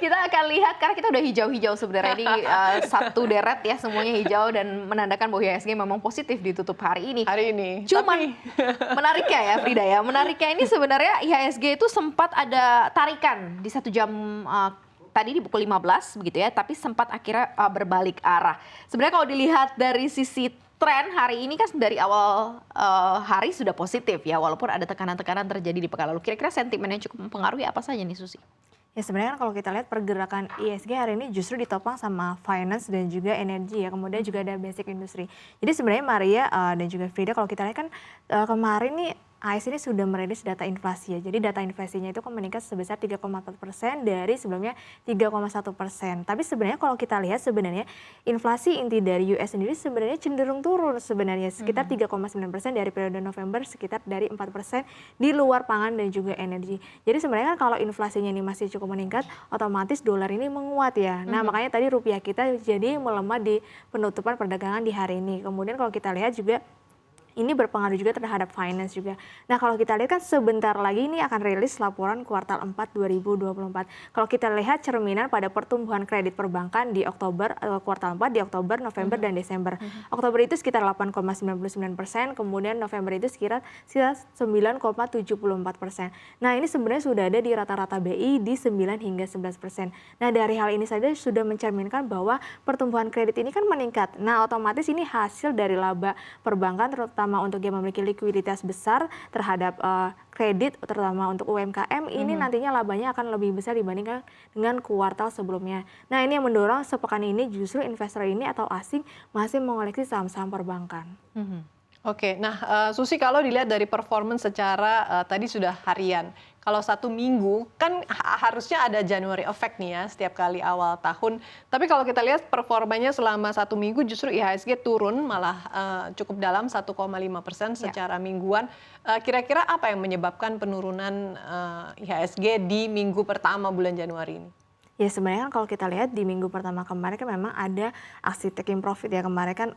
Kita akan lihat karena kita udah hijau-hijau sebenarnya di satu deret ya, semuanya hijau dan menandakan bahwa IHSG memang positif ditutup hari ini. Hari ini. Cuman menariknya ya Frida ya, menariknya ini sebenarnya IHSG itu sempat ada tarikan di 1 jam tadi di pukul 15 begitu ya, tapi sempat akhirnya berbalik arah. Sebenarnya kalau dilihat dari sisi tren hari ini kan dari awal hari sudah positif ya, walaupun ada tekanan-tekanan terjadi di pekan lalu. Kira-kira sentimen yang cukup mempengaruhi apa saja nih Susi? Ya sebenarnya kan kalau kita lihat pergerakan IHSG hari ini justru ditopang sama finance dan juga energi ya, kemudian juga ada basic industry. Jadi sebenarnya Maria dan juga Frida kalau kita lihat kan kemarin nih AS ini sudah merilis data inflasi ya. Jadi data inflasinya itu kan meningkat sebesar 3,4% dari sebelumnya 3,1%. Tapi sebenarnya kalau kita lihat sebenarnya inflasi inti dari US sendiri sebenarnya cenderung turun sebenarnya sekitar 3,9% dari periode November, sekitar dari 4% di luar pangan dan juga energi. Jadi sebenarnya kan kalau inflasinya ini masih cukup meningkat, otomatis dolar ini menguat ya. Nah makanya tadi rupiah kita jadi melemah di penutupan perdagangan di hari ini. Kemudian kalau kita lihat juga ini berpengaruh juga terhadap finance juga. Nah kalau kita lihat kan sebentar lagi ini akan rilis laporan kuartal 4 2024. Kalau kita lihat cerminan pada pertumbuhan kredit perbankan di Oktober, kuartal 4 di Oktober, November, dan Desember. Oktober itu sekitar 8,99%, kemudian November itu sekitar 9,74%. Nah ini sebenarnya sudah ada di rata-rata BI di 9 hingga 11%. Nah dari hal ini saja sudah mencerminkan bahwa pertumbuhan kredit ini kan meningkat. Nah otomatis ini hasil dari laba perbankan terutama untuk yang memiliki likuiditas besar terhadap kredit, terutama untuk UMKM, ini nantinya labanya akan lebih besar dibandingkan dengan kuartal sebelumnya. Nah ini yang mendorong sepekan ini justru investor ini atau asing masih mengoleksi saham-saham perbankan. Oke, nah Susi kalau dilihat dari performance secara tadi sudah harian, kalau 1 minggu kan harusnya ada January effect nih ya setiap kali awal tahun. Tapi kalau kita lihat performanya selama 1 minggu justru IHSG turun malah cukup dalam 1,5% secara mingguan. Kira-kira apa yang menyebabkan penurunan IHSG di minggu pertama bulan Januari ini? Ya sebenarnya kan kalau kita lihat di minggu pertama kemarin kan memang ada aksi taking profit ya kemarin kan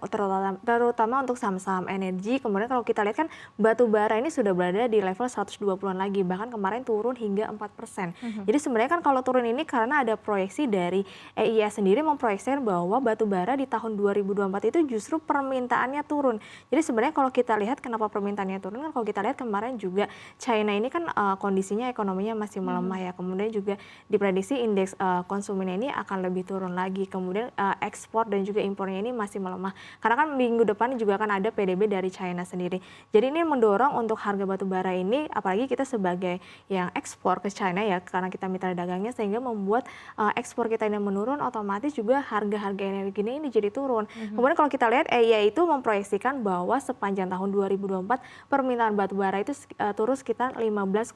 terutama untuk saham-saham energi. Kemudian kalau kita lihat kan batu bara ini sudah berada di level 120-an lagi, bahkan kemarin turun hingga 4%. Jadi sebenarnya kan kalau turun ini karena ada proyeksi dari EIA sendiri memproyeksikan bahwa batu bara di tahun 2024 itu justru permintaannya turun. Jadi sebenarnya kalau kita lihat kenapa permintaannya turun kan kalau kita lihat kemarin juga China ini kan kondisinya ekonominya masih melemah ya. Kemudian juga diprediksi indeks konsumennya ini akan lebih turun lagi. Kemudian ekspor dan juga impornya ini masih melemah. Karena kan minggu depan juga akan ada PDB dari China sendiri. Jadi ini mendorong untuk harga batu bara ini, apalagi kita sebagai yang ekspor ke China ya, karena kita mitra dagangnya sehingga membuat ekspor kita ini menurun, otomatis juga harga-harga energi ini jadi turun. Kemudian kalau kita lihat EIA itu memproyeksikan bahwa sepanjang tahun 2024 permintaan batu bara itu turun sekitar 15,9%.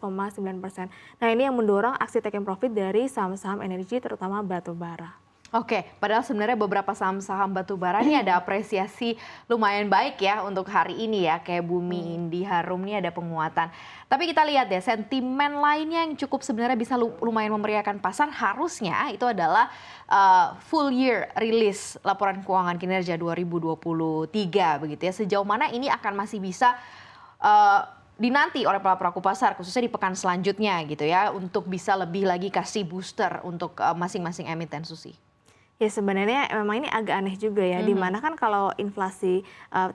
Nah ini yang mendorong aksi taking profit dari saham-saham energi terutama batu bara. Oke, padahal sebenarnya beberapa saham-saham batu bara ini ada apresiasi lumayan baik ya untuk hari ini ya, kayak Bumi, Indi, Harum ini ada penguatan. Tapi kita lihat ya, sentimen lainnya yang cukup sebenarnya bisa lumayan memeriahkan pasar harusnya itu adalah full year rilis laporan keuangan kinerja 2023 begitu ya. Sejauh mana ini akan masih bisa dinanti oleh para pelaku pasar khususnya di pekan selanjutnya gitu ya untuk bisa lebih lagi kasih booster untuk masing-masing emiten, Susi. Ya sebenarnya memang ini agak aneh juga ya, dimana kan kalau inflasi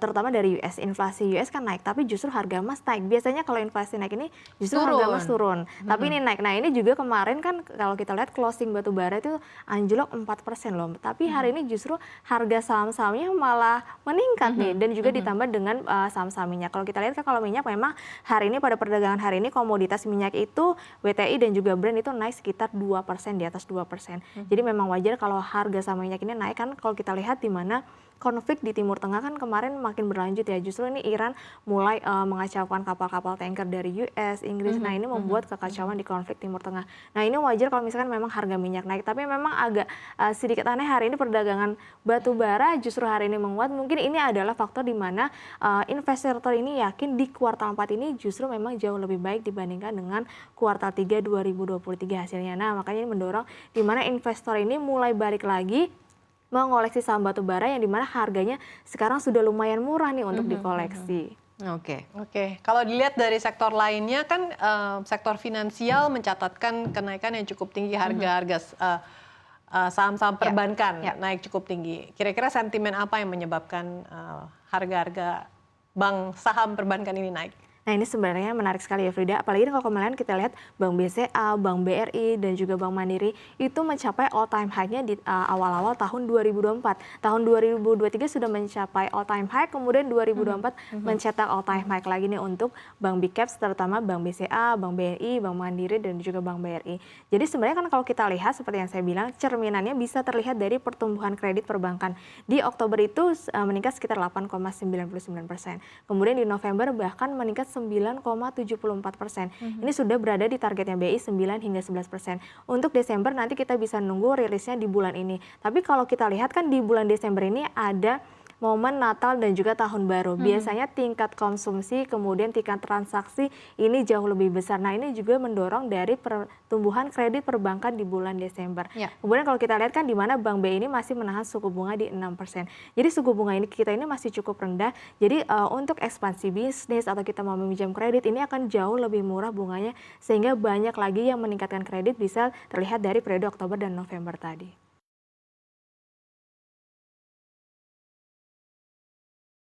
terutama dari US, inflasi US kan naik, tapi justru harga emas naik. Biasanya kalau inflasi naik ini justru harga emas turun, tapi ini naik. Nah ini juga kemarin kan kalau kita lihat closing batu bara itu anjlok 4% loh, tapi hari ini justru harga saham-sahamnya malah meningkat nih, dan juga ditambah dengan saham-saham minyak. Kalau kita lihat kan kalau minyak memang hari ini pada perdagangan hari ini komoditas minyak itu WTI dan juga Brent itu naik sekitar 2%, di atas 2%. Jadi memang wajar kalau harga saham minyak ini naik kan kalau kita lihat di mana konflik di Timur Tengah kan kemarin makin berlanjut ya. Justru ini Iran mulai mengacaukan kapal-kapal tanker dari US, Inggris. Nah ini membuat kekacauan di konflik Timur Tengah. Nah ini wajar kalau misalkan memang harga minyak naik. Tapi memang agak sedikit aneh hari ini perdagangan batu bara justru hari ini menguat. Mungkin ini adalah faktor di mana investor ini yakin di kuartal 4 ini justru memang jauh lebih baik dibandingkan dengan kuartal 3 2023 hasilnya. Nah makanya ini mendorong di mana investor ini mulai balik lagi mengoleksi saham batu bara yang dimana harganya sekarang sudah lumayan murah nih untuk dikoleksi. Oke. Oke, kalau dilihat dari sektor lainnya kan sektor finansial mencatatkan kenaikan yang cukup tinggi harga-harga saham-saham perbankan ya. naik cukup tinggi. Kira-kira sentimen apa yang menyebabkan harga-harga bank saham perbankan ini naik? Nah ini sebenarnya menarik sekali ya Frida, apalagi kalau kemarin kita lihat Bank BCA, Bank BRI, dan juga Bank Mandiri itu mencapai all time high-nya di awal-awal tahun 2024. Tahun 2023 sudah mencapai all time high, kemudian 2024 mencetak all time high lagi nih untuk Bank Big Caps, terutama Bank BCA, Bank BRI, Bank Mandiri, dan juga Bank BRI. Jadi sebenarnya kan kalau kita lihat seperti yang saya bilang, cerminannya bisa terlihat dari pertumbuhan kredit perbankan. Di Oktober itu meningkat sekitar 8,99%. Kemudian di November bahkan meningkat 9,74%. Ini sudah berada di targetnya BI 9 hingga 11%. Untuk Desember nanti kita bisa nunggu rilisnya di bulan ini. Tapi kalau kita lihat kan di bulan Desember ini ada momen Natal dan juga Tahun Baru. Biasanya tingkat konsumsi kemudian tingkat transaksi ini jauh lebih besar. Nah ini juga mendorong dari pertumbuhan kredit perbankan di bulan Desember. Ya. Kemudian kalau kita lihat kan di mana Bank BI ini masih menahan suku bunga di 6%. Jadi suku bunga ini kita ini masih cukup rendah. Jadi untuk ekspansi bisnis atau kita mau meminjam kredit ini akan jauh lebih murah bunganya sehingga banyak lagi yang meningkatkan kredit bisa terlihat dari periode Oktober dan November tadi.